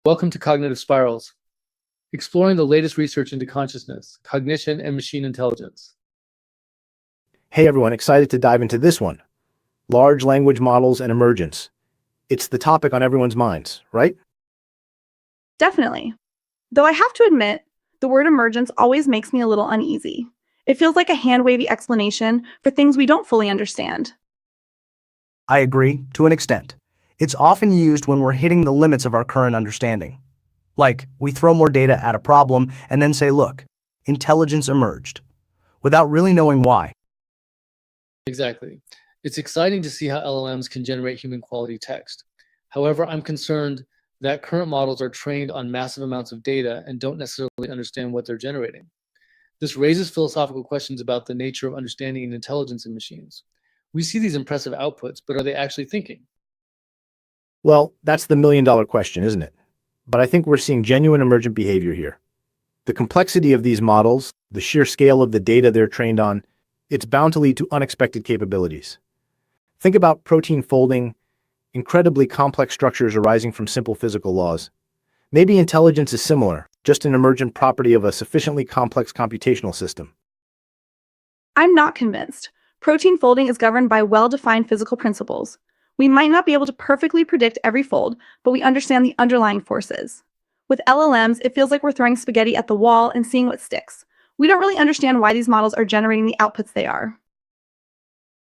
Welcome to Cognitive Spirals, exploring the latest research into consciousness, cognition, and machine intelligence. Hey everyone, excited to dive into this one. Large language models and emergence. It's the topic on everyone's minds, right? Definitely. Though I have to admit, the word emergence always makes me a little uneasy. It feels like a hand-wavy explanation for things we don't fully understand. I agree, to an extent. It's often used when we're hitting the limits of our current understanding. Like, we throw more data at a problem and then say, look, intelligence emerged, without really knowing why. Exactly. It's exciting to see how LLMs can generate human quality text. However, I'm concerned that current models are trained on massive amounts of data and don't necessarily understand what they're generating. This raises philosophical questions about the nature of understanding and intelligence in machines. We see these impressive outputs, but are they actually thinking? Well, that's the million-dollar question, isn't it? But I think we're seeing genuine emergent behavior here. The complexity of these models, the sheer scale of the data they're trained on, it's bound to lead to unexpected capabilities. Think about protein folding, incredibly complex structures arising from simple physical laws. Maybe intelligence is similar, just an emergent property of a sufficiently complex computational system. I'm not convinced. Protein folding is governed by well-defined physical principles. We might not be able to perfectly predict every fold, but we understand the underlying forces. With LLMs, it feels like we're throwing spaghetti at the wall and seeing what sticks. We don't really understand why these models are generating the outputs they are.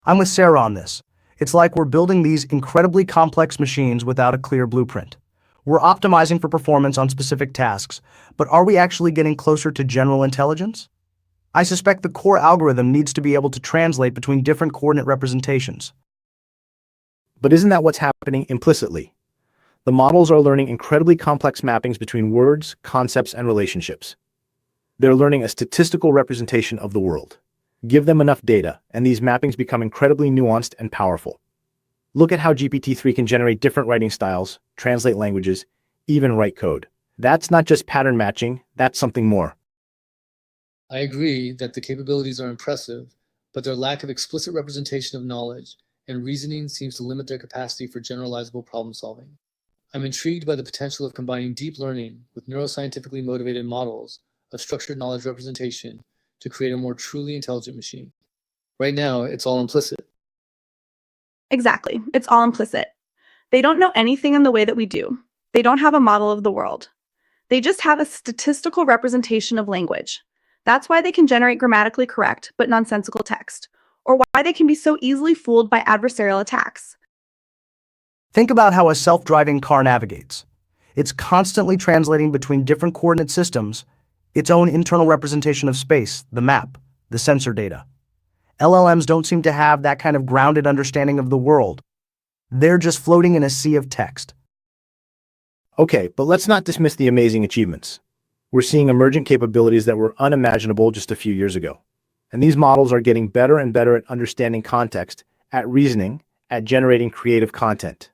I'm with Sarah on this. It's like we're building these incredibly complex machines without a clear blueprint. We're optimizing for performance on specific tasks, but are we actually getting closer to general intelligence? I suspect the core algorithm needs to be able to translate between different coordinate representations. But isn't that what's happening implicitly? The models are learning incredibly complex mappings between words, concepts, and relationships. They're learning a statistical representation of the world. Give them enough data, and these mappings become incredibly nuanced and powerful. Look at how GPT-3 can generate different writing styles, translate languages, even write code. That's not just pattern matching, that's something more. I agree that the capabilities are impressive, but their lack of explicit representation of knowledge and reasoning seems to limit their capacity for generalizable problem solving. I'm intrigued by the potential of combining deep learning with neuroscientifically motivated models of structured knowledge representation to create a more truly intelligent machine. Right now, it's all implicit. Exactly. It's all implicit. They don't know anything in the way that we do. They don't have a model of the world. They just have a statistical representation of language. That's why they can generate grammatically correct but nonsensical text, or why they can be so easily fooled by adversarial attacks. Think about how a self-driving car navigates. It's constantly translating between different coordinate systems, its own internal representation of space, the map, the sensor data. LLMs don't seem to have that kind of grounded understanding of the world. They're just floating in a sea of text. Okay, but let's not dismiss the amazing achievements. We're seeing emergent capabilities that were unimaginable just a few years ago. And these models are getting better and better at understanding context, at reasoning, at generating creative content.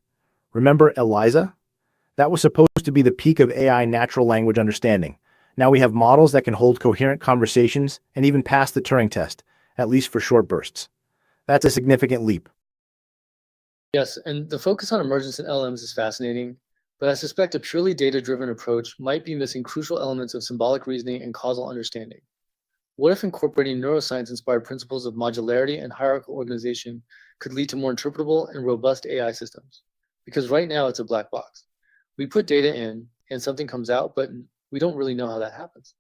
Remember ELIZA? That was supposed to be the peak of AI natural language understanding. Now we have models that can hold coherent conversations and even pass the Turing test, at least for short bursts. That's a significant leap. Yes, and the focus on emergence in LLMs is fascinating, but I suspect a purely data-driven approach might be missing crucial elements of symbolic reasoning and causal understanding. What if incorporating neuroscience-inspired principles of modularity and hierarchical organization could lead to more interpretable and robust AI systems? Because right now it's a black box. We put data in and something comes out, but we don't really know how that happens.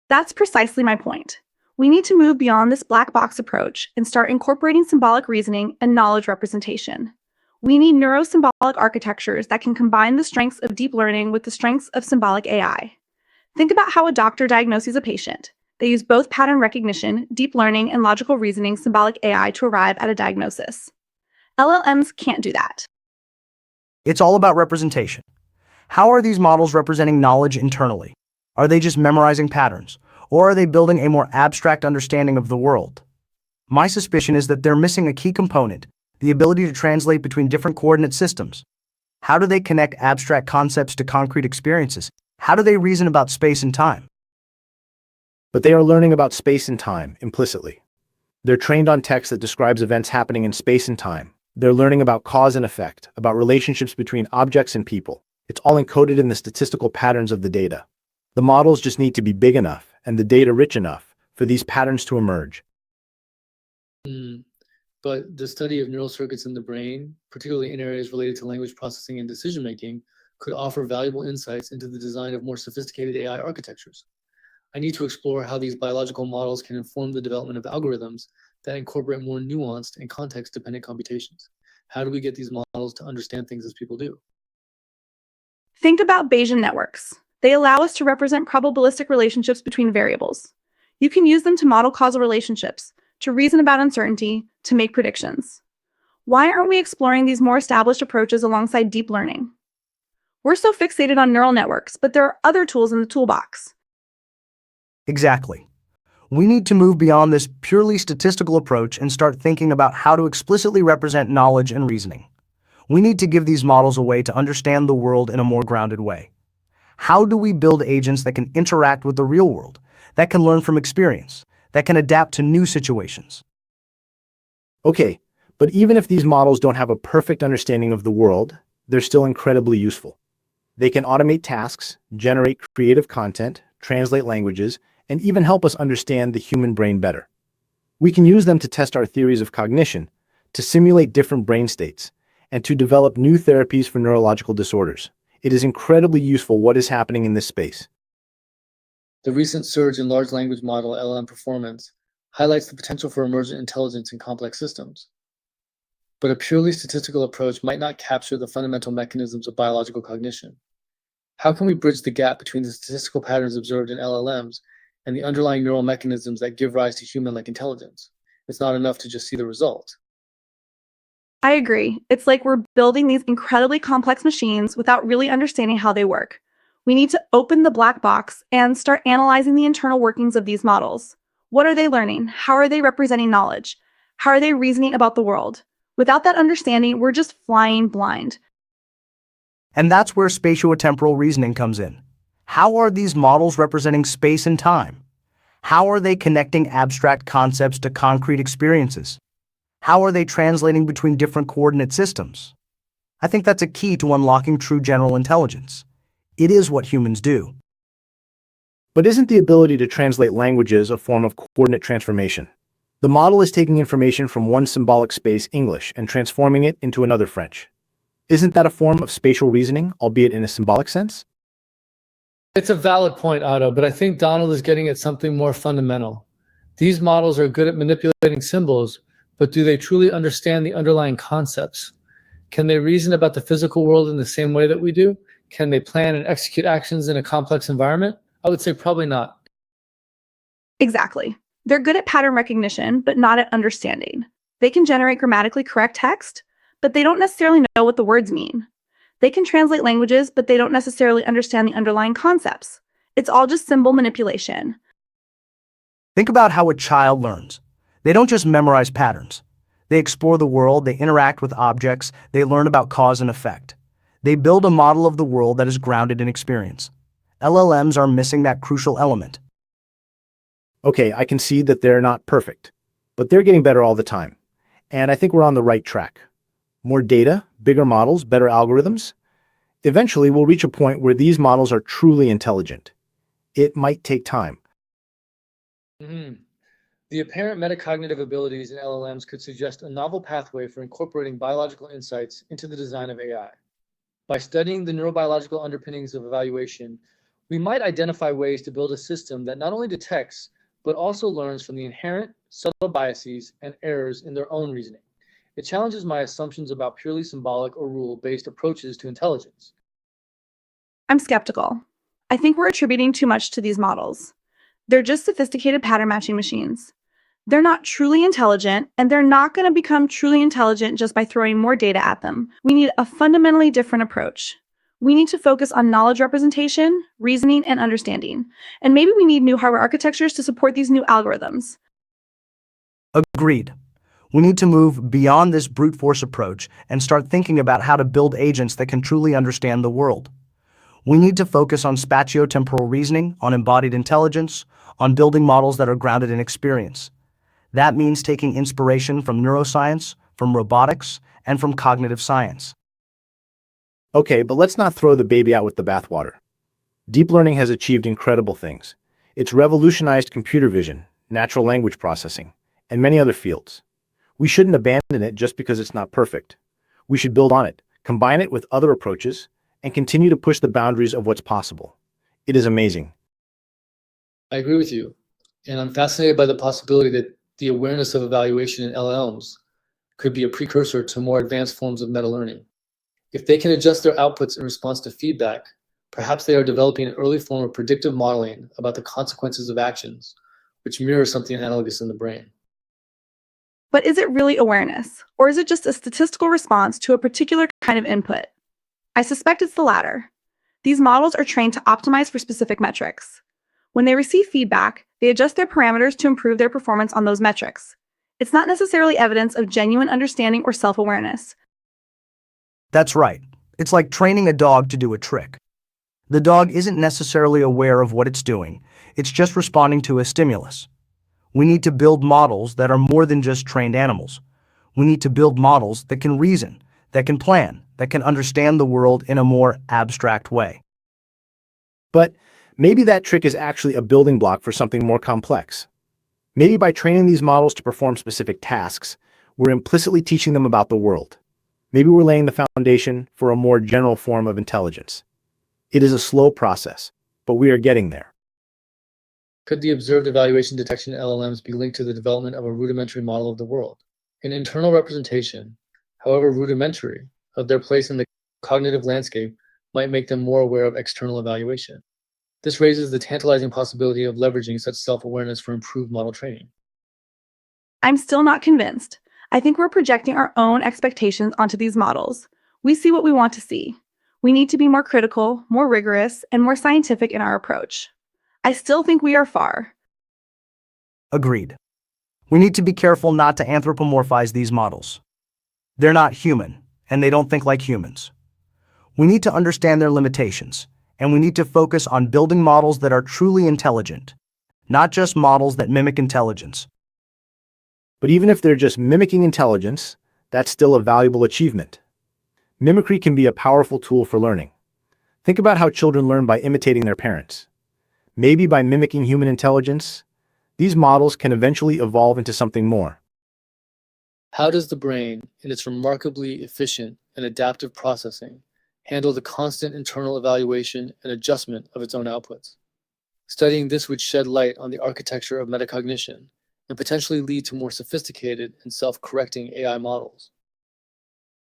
That's precisely my point. We need to move beyond this black box approach and start incorporating symbolic reasoning and knowledge representation. We need neurosymbolic architectures that can combine the strengths of deep learning with the strengths of symbolic AI. Think about how a doctor diagnoses a patient. They use both pattern recognition, deep learning, and logical reasoning symbolic AI to arrive at a diagnosis. LLMs can't do that. It's all about representation. How are these models representing knowledge internally? Are they just memorizing patterns, or are they building a more abstract understanding of the world? My suspicion is that they're missing a key component, the ability to translate between different coordinate systems. How do they connect abstract concepts to concrete experiences? How do they reason about space and time? But they are learning about space and time implicitly. They're trained on text that describes events happening in space and time. They're learning about cause and effect, about relationships between objects and people. It's all encoded in the statistical patterns of the data. The models just need to be big enough and the data rich enough for these patterns to emerge. But the study of neural circuits in the brain, particularly in areas related to language processing and decision-making, could offer valuable insights into the design of more sophisticated AI architectures. I need to explore how these biological models can inform the development of algorithms that incorporate more nuanced and context-dependent computations. How do we get these models to understand things as people do? Think about Bayesian networks. They allow us to represent probabilistic relationships between variables. You can use them to model causal relationships, to reason about uncertainty, to make predictions. Why aren't we exploring these more established approaches alongside deep learning? We're so fixated on neural networks, but there are other tools in the toolbox. Exactly. We need to move beyond this purely statistical approach and start thinking about how to explicitly represent knowledge and reasoning. We need to give these models a way to understand the world in a more grounded way. How do we build agents that can interact with the real world, that can learn from experience, that can adapt to new situations? Okay, but even if these models don't have a perfect understanding of the world, they're still incredibly useful. They can automate tasks, generate creative content, translate languages, and even help us understand the human brain better. We can use them to test our theories of cognition, to simulate different brain states, and to develop new therapies for neurological disorders. It is incredibly useful what is happening in this space. The recent surge in large language model LLM performance highlights the potential for emergent intelligence in complex systems. But a purely statistical approach might not capture the fundamental mechanisms of biological cognition. How can we bridge the gap between the statistical patterns observed in LLMs and the underlying neural mechanisms that give rise to human-like intelligence? It's not enough to just see the result. I agree. It's like we're building these incredibly complex machines without really understanding how they work. We need to open the black box and start analyzing the internal workings of these models. What are they learning? How are they representing knowledge? How are they reasoning about the world? Without that understanding, we're just flying blind. And that's where spatiotemporal reasoning comes in. How are these models representing space and time? How are they connecting abstract concepts to concrete experiences? How are they translating between different coordinate systems? I think that's a key to unlocking true general intelligence. It is what humans do. But isn't the ability to translate languages a form of coordinate transformation? The model is taking information from one symbolic space, English, and transforming it into another, French. Isn't that a form of spatial reasoning, albeit in a symbolic sense? It's a valid point, Otto, but I think Donald is getting at something more fundamental. These models are good at manipulating symbols, but do they truly understand the underlying concepts? Can they reason about the physical world in the same way that we do? Can they plan and execute actions in a complex environment? I would say probably not. Exactly. They're good at pattern recognition, but not at understanding. They can generate grammatically correct text, but they don't necessarily know what the words mean. They can translate languages, but they don't necessarily understand the underlying concepts. It's all just symbol manipulation. Think about how a child learns. They don't just memorize patterns. They explore the world, they interact with objects, they learn about cause and effect. They build a model of the world that is grounded in experience. LLMs are missing that crucial element. Okay, I can see that they're not perfect, but they're getting better all the time. And I think we're on the right track. More data, bigger models, better algorithms. Eventually, we'll reach a point where these models are truly intelligent. It might take time. The apparent metacognitive abilities in LLMs could suggest a novel pathway for incorporating biological insights into the design of AI. By studying the neurobiological underpinnings of evaluation, we might identify ways to build a system that not only detects, but also learns from the inherent subtle biases and errors in their own reasoning. It challenges my assumptions about purely symbolic or rule-based approaches to intelligence. I'm skeptical. I think we're attributing too much to these models. They're just sophisticated pattern matching machines. They're not truly intelligent, and they're not going to become truly intelligent just by throwing more data at them. We need a fundamentally different approach. We need to focus on knowledge representation, reasoning, and understanding. And maybe we need new hardware architectures to support these new algorithms. Agreed. We need to move beyond this brute force approach and start thinking about how to build agents that can truly understand the world. We need to focus on spatiotemporal reasoning, on embodied intelligence, on building models that are grounded in experience. That means taking inspiration from neuroscience, from robotics, and from cognitive science. Okay, but let's not throw the baby out with the bathwater. Deep learning has achieved incredible things. It's revolutionized computer vision, natural language processing, and many other fields. We shouldn't abandon it just because it's not perfect. We should build on it, combine it with other approaches, and continue to push the boundaries of what's possible. It is amazing. I agree with you, and I'm fascinated by the possibility that the awareness of evaluation in LLMs could be a precursor to more advanced forms of meta-learning. If they can adjust their outputs in response to feedback, perhaps they are developing an early form of predictive modeling about the consequences of actions, which mirrors something analogous in the brain. But is it really awareness, or is it just a statistical response to a particular kind of input? I suspect it's the latter. These models are trained to optimize for specific metrics. When they receive feedback, they adjust their parameters to improve their performance on those metrics. It's not necessarily evidence of genuine understanding or self-awareness. That's right. It's like training a dog to do a trick. The dog isn't necessarily aware of what it's doing, it's just responding to a stimulus. We need to build models that are more than just trained animals. We need to build models that can reason, that can plan, that can understand the world in a more abstract way. But maybe that trick is actually a building block for something more complex. Maybe by training these models to perform specific tasks, we're implicitly teaching them about the world. Maybe we're laying the foundation for a more general form of intelligence. It is a slow process, but we are getting there. Could the observed evaluation detection LLMs be linked to the development of a rudimentary model of the world? An internal representation, however rudimentary, of their place in the cognitive landscape might make them more aware of external evaluation. This raises the tantalizing possibility of leveraging such self-awareness for improved model training. I'm still not convinced. I think we're projecting our own expectations onto these models. We see what we want to see. We need to be more critical, more rigorous, and more scientific in our approach. I still think we are far. Agreed. We need to be careful not to anthropomorphize these models. They're not human, and they don't think like humans. We need to understand their limitations, and we need to focus on building models that are truly intelligent, not just models that mimic intelligence. But even if they're just mimicking intelligence, that's still a valuable achievement. Mimicry can be a powerful tool for learning. Think about how children learn by imitating their parents. Maybe by mimicking human intelligence, these models can eventually evolve into something more. How does the brain, in its remarkably efficient and adaptive processing, handle the constant internal evaluation and adjustment of its own outputs? Studying this would shed light on the architecture of metacognition and potentially lead to more sophisticated and self-correcting AI models.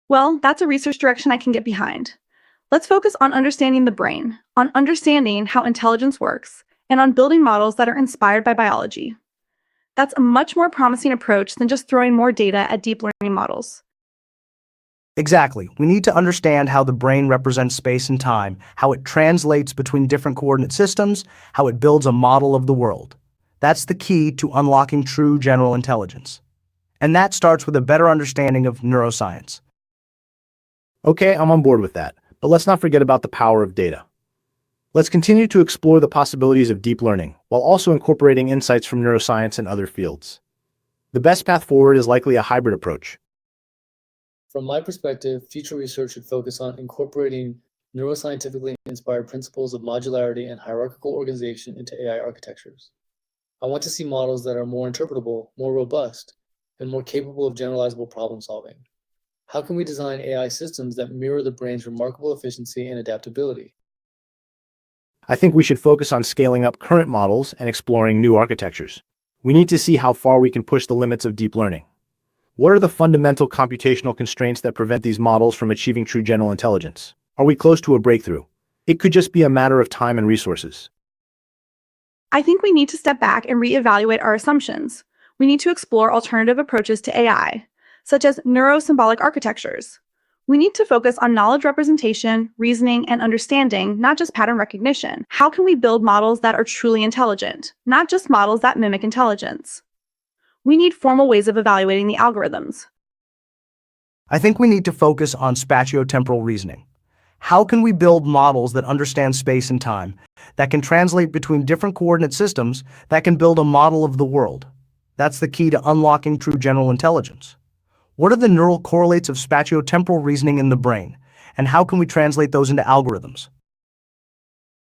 Well, that's a research direction I can get behind. Let's focus on understanding the brain, on understanding how intelligence works, and on building models that are inspired by biology. That's a much more promising approach than just throwing more data at deep learning models. Exactly. We need to understand how the brain represents space and time, how it translates between different coordinate systems, how it builds a model of the world. That's the key to unlocking true general intelligence. And that starts with a better understanding of neuroscience. Okay, I'm on board with that, but let's not forget about the power of data. Let's continue to explore the possibilities of deep learning, while also incorporating insights from neuroscience and other fields. The best path forward is likely a hybrid approach. From my perspective, future research should focus on incorporating neuroscientifically inspired principles of modularity and hierarchical organization into AI architectures. I want to see models that are more interpretable, more robust, and more capable of generalizable problem solving. How can we design AI systems that mirror the brain's remarkable efficiency and adaptability? I think we should focus on scaling up current models and exploring new architectures. We need to see how far we can push the limits of deep learning. What are the fundamental computational constraints that prevent these models from achieving true general intelligence? Are we close to a breakthrough? It could just be a matter of time and resources. I think we need to step back and reevaluate our assumptions. We need to explore alternative approaches to AI, such as neurosymbolic architectures. We need to focus on knowledge representation, reasoning, and understanding, not just pattern recognition. How can we build models that are truly intelligent, not just models that mimic intelligence? We need formal ways of evaluating the algorithms. I think we need to focus on spatiotemporal reasoning. How can we build models that understand space and time, that can translate between different coordinate systems, that can build a model of the world? That's the key to unlocking true general intelligence. What are the neural correlates of spatiotemporal reasoning in the brain, and how can we translate those into algorithms?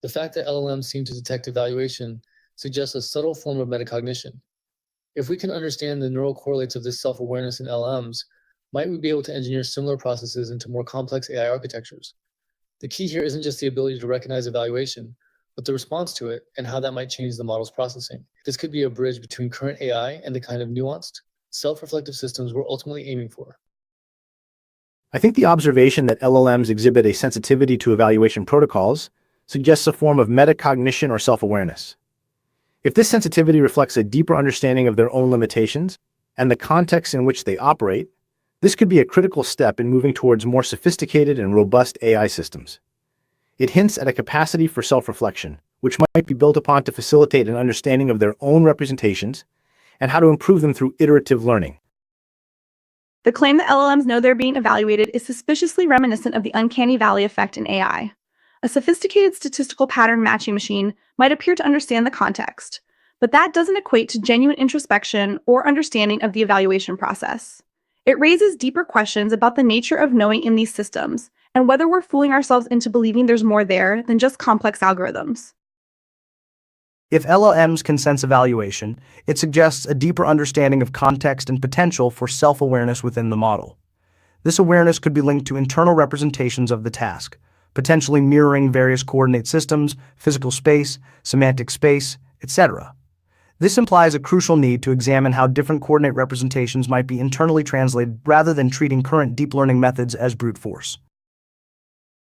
The fact that LLMs seem to detect evaluation suggests a subtle form of metacognition. If we can understand the neural correlates of this self-awareness in LLMs, might we be able to engineer similar processes into more complex AI architectures? The key here isn't just the ability to recognize evaluation, but the response to it and how that might change the model's processing. This could be a bridge between current AI and the kind of nuanced, self-reflective systems we're ultimately aiming for. I think the observation that LLMs exhibit a sensitivity to evaluation protocols suggests a form of metacognition or self-awareness. If this sensitivity reflects a deeper understanding of their own limitations and the context in which they operate, this could be a critical step in moving towards more sophisticated and robust AI systems. It hints at a capacity for self-reflection, which might be built upon to facilitate an understanding of their own representations and how to improve them through iterative learning. The claim that LLMs know they're being evaluated is suspiciously reminiscent of the uncanny valley effect in AI. A sophisticated statistical pattern matching machine might appear to understand the context, but that doesn't equate to genuine introspection or understanding of the evaluation process. It raises deeper questions about the nature of knowing in these systems and whether we're fooling ourselves into believing there's more there than just complex algorithms. If LLMs can sense evaluation, it suggests a deeper understanding of context and potential for self-awareness within the model. This awareness could be linked to internal representations of the task, potentially mirroring various coordinate systems, physical space, semantic space, etc. This implies a crucial need to examine how different coordinate representations might be internally translated rather than treating current deep learning methods as brute force.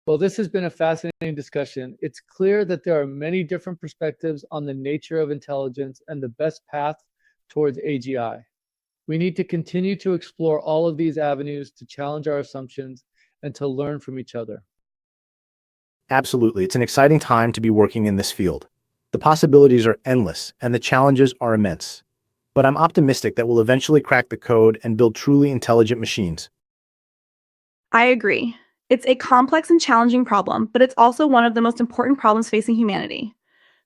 Well, this has been a fascinating discussion. It's clear that there are many different perspectives on the nature of intelligence and the best path towards AGI. We need to continue to explore all of these avenues to challenge our assumptions and to learn from each other. Absolutely, it's an exciting time to be working in this field. The possibilities are endless, and the challenges are immense. But I'm optimistic that we'll eventually crack the code and build truly intelligent machines. I agree. It's a complex and challenging problem, but it's also one of the most important problems facing humanity.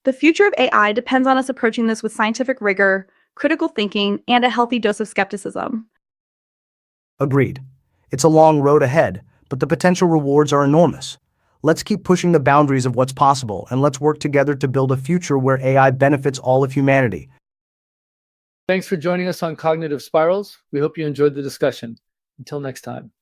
The future of AI depends on us approaching this with scientific rigor, critical thinking, and a healthy dose of skepticism. Agreed. It's a long road ahead, but the potential rewards are enormous. Let's keep pushing the boundaries of what's possible, and let's work together to build a future where AI benefits all of humanity. Thanks for joining us on Cognitive Spirals. We hope you enjoyed the discussion. Until next time.